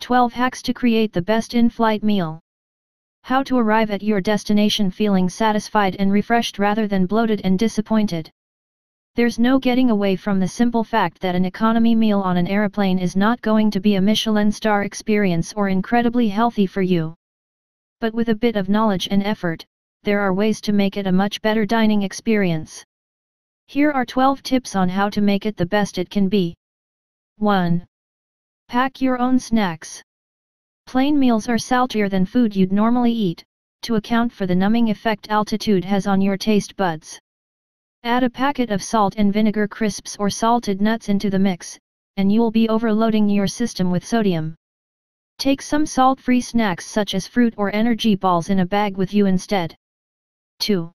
12 Hacks to create the best in-flight meal. How to arrive at your destination feeling satisfied and refreshed rather than bloated and disappointed. There's no getting away from the simple fact that an economy meal on an aeroplane is not going to be a Michelin-star experience or incredibly healthy for you. But with a bit of knowledge and effort, there are ways to make it a much better dining experience. Here are 12 tips on how to make it the best it can be. 1. Pack your own snacks. Plain meals are saltier than food you'd normally eat, to account for the numbing effect altitude has on your taste buds. Add a packet of salt and vinegar crisps or salted nuts into the mix, and you'll be overloading your system with sodium. Take some salt-free snacks such as fruit or energy balls in a bag with you instead. 2.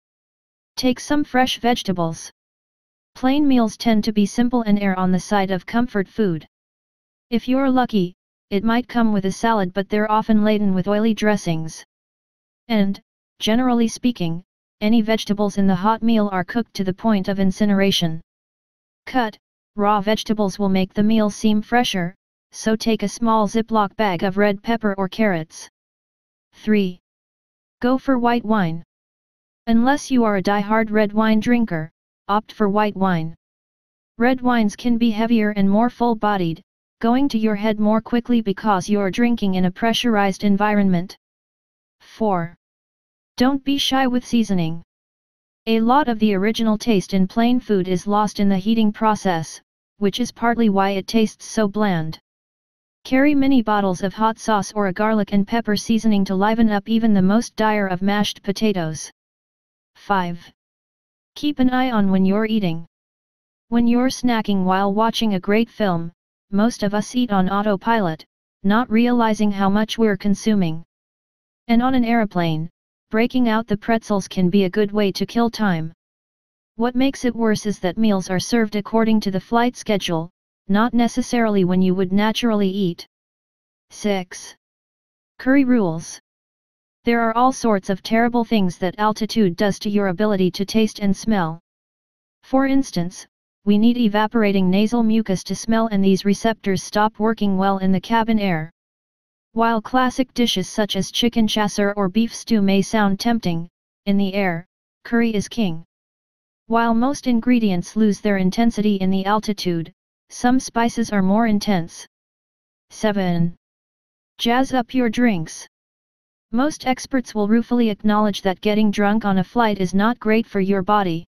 Take some fresh vegetables. Plain meals tend to be simple and err on the side of comfort food. If you're lucky, it might come with a salad, but they're often laden with oily dressings. And, generally speaking, any vegetables in the hot meal are cooked to the point of incineration. Cut, raw vegetables will make the meal seem fresher, so take a small Ziploc bag of red pepper or carrots. 3. Go for white wine. Unless you are a die-hard red wine drinker, opt for white wine. Red wines can be heavier and more full-bodied, going to your head more quickly because you're drinking in a pressurized environment. 4. Don't be shy with seasoning. A lot of the original taste in plain food is lost in the heating process, which is partly why it tastes so bland. Carry mini bottles of hot sauce or a garlic and pepper seasoning to liven up even the most dire of mashed potatoes. 5. Keep an eye on when you're eating. When you're snacking while watching a great film, most of us eat on autopilot, not realizing how much we're consuming. And on an aeroplane, breaking out the pretzels can be a good way to kill time. What makes it worse is that meals are served according to the flight schedule, not necessarily when you would naturally eat. 6. Curry rules. There are all sorts of terrible things that altitude does to your ability to taste and smell. For instance, we need evaporating nasal mucus to smell, and these receptors stop working well in the cabin air. While classic dishes such as chicken chasseur or beef stew may sound tempting, in the air, curry is king. While most ingredients lose their intensity in the altitude, some spices are more intense. 7. Jazz up your drinks. Most experts will ruefully acknowledge that getting drunk on a flight is not great for your body.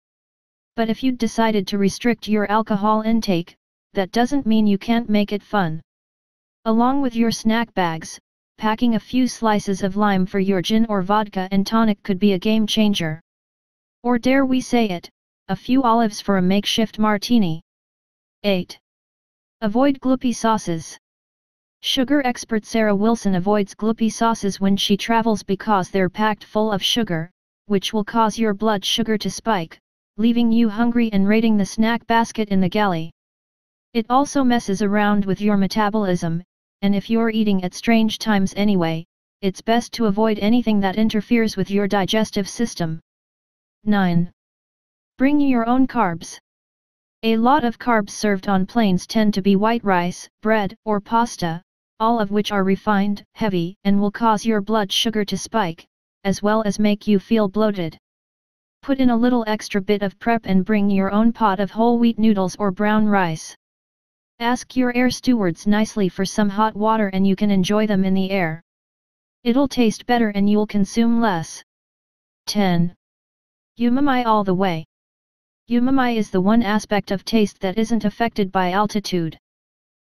But if you'd decided to restrict your alcohol intake, that doesn't mean you can't make it fun. Along with your snack bags, packing a few slices of lime for your gin or vodka and tonic could be a game changer. Or dare we say it, a few olives for a makeshift martini. 8. Avoid gloopy sauces. Sugar expert Sarah Wilson avoids gloopy sauces when she travels because they're packed full of sugar, which will cause your blood sugar to spike, leaving you hungry and raiding the snack basket in the galley. It also messes around with your metabolism, and if you're eating at strange times anyway, it's best to avoid anything that interferes with your digestive system. 9. Bring your own carbs. A lot of carbs served on planes tend to be white rice, bread, or pasta, all of which are refined, heavy, and will cause your blood sugar to spike, as well as make you feel bloated. Put in a little extra bit of prep and bring your own pot of whole wheat noodles or brown rice. Ask your air stewards nicely for some hot water and you can enjoy them in the air. It'll taste better and you'll consume less. 10. Umami all the way. Umami is the one aspect of taste that isn't affected by altitude.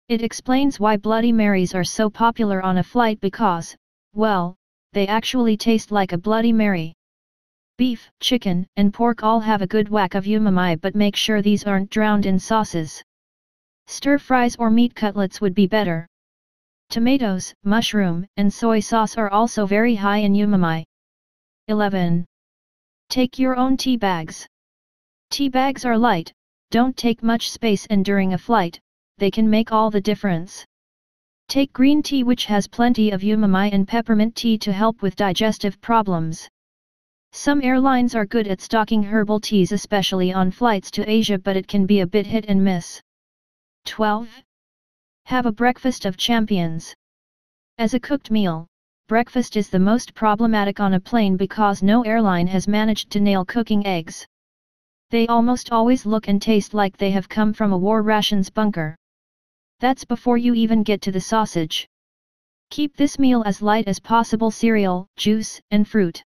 It explains why Bloody Marys are so popular on a flight because, well, they actually taste like a Bloody Mary. Beef, chicken, and pork all have a good whack of umami, but make sure these aren't drowned in sauces. Stir fries or meat cutlets would be better. Tomatoes, mushroom, and soy sauce are also very high in umami. 11. Take your own tea bags. Tea bags are light, don't take much space, and during a flight, they can make all the difference. Take green tea, which has plenty of umami, and peppermint tea to help with digestive problems. Some airlines are good at stocking herbal teas, especially on flights to Asia, but it can be a bit hit and miss. 12. Have a breakfast of champions. As a cooked meal, breakfast is the most problematic on a plane because no airline has managed to nail cooking eggs. They almost always look and taste like they have come from a war rations bunker. That's before you even get to the sausage. Keep this meal as light as possible: cereal, juice, and fruit.